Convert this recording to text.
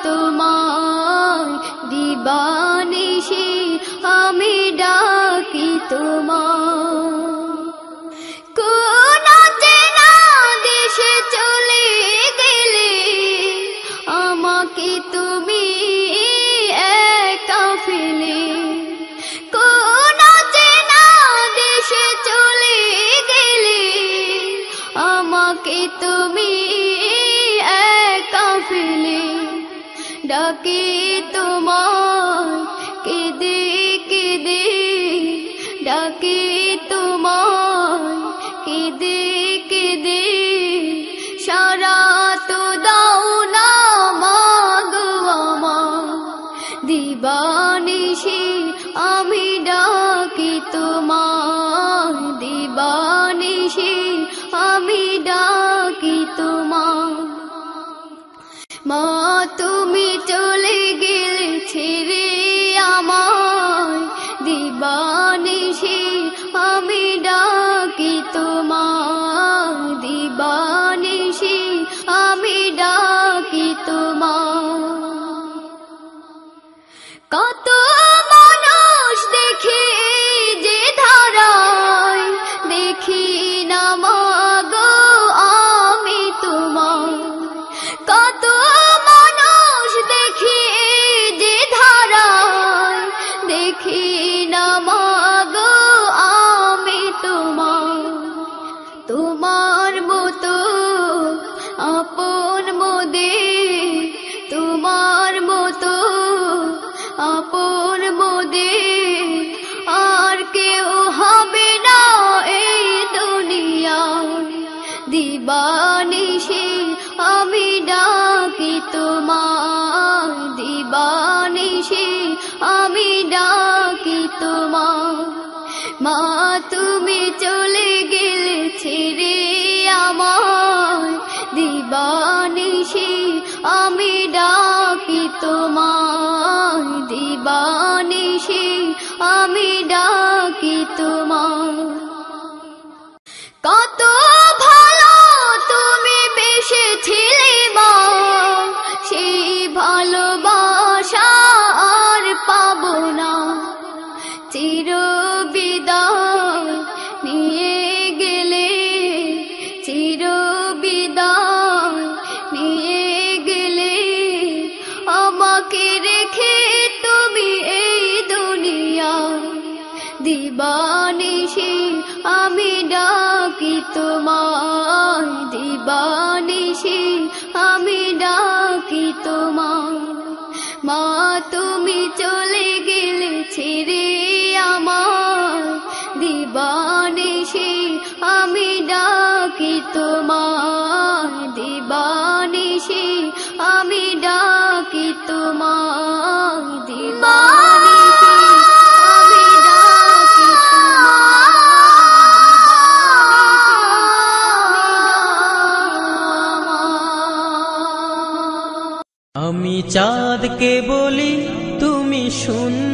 তোমায় দিবানিশি আমি ডাকি তোমায় কোন চেনা দেশে চলে গেলে আমাকে তুমি একা ফেলে কোন চেনা দেশে চলে গেলে আমাকে তুমি একা ফেলে ডাকে তোমায় কেঁদে কেঁদে ডাকে তোমায় কেঁদে কেঁদে সারা তো দাও না মাগো আমার দিবানিশি আমি ডাকি তোমায় দিবানিশি আমি ডাকি তোমায় মা তুমি চলে গেলে ছেড়ে আমায় দিবানিশি আমি ডাকি তোমায় দিবানিশি আমি ডাকি তোমায় কত মানুষ দেখি যে ধারায় দেখি না মাগো আমি তোমায় কত মানুষ দেখি যে ধারায় দেখি না মাগো আমি তোমায় তোমার মতো আপন মোদের তোমার মতো আপন মোদের আর কেউ হবে না এই দুনিয়ায় দিবানিশি আমি ডাকি তোমায় দিবানিশি আমি ডাকি তোমায় মা তুমি চলে গেলে ছেড়ে আমায় দিবানিশি আমি ডাকি তোমায় দিবানিশি আমি ডাকি তোমায় কত ভালো তুমি বেসেছিলে মা সেই ভালোবাসা আর পাবো না চির বিদায় নিয়ে গেলে চির বিদায় নিয়ে গেলে আমাকে রেখে তুমি এই দুনিয়ায় দিবানিশি আমি ডাকি তোমায় দিবানিশি আমি ডাকি তোমায় মা তুমি চলে গেলে ছেড়ে আমায় দিবানিশি আমি ডাকি তোমায় দিবানিশি আমি ডাকি তোমায় দিবানিশি আমি ডাকি আমি চাঁদকে বলি তুমি শুন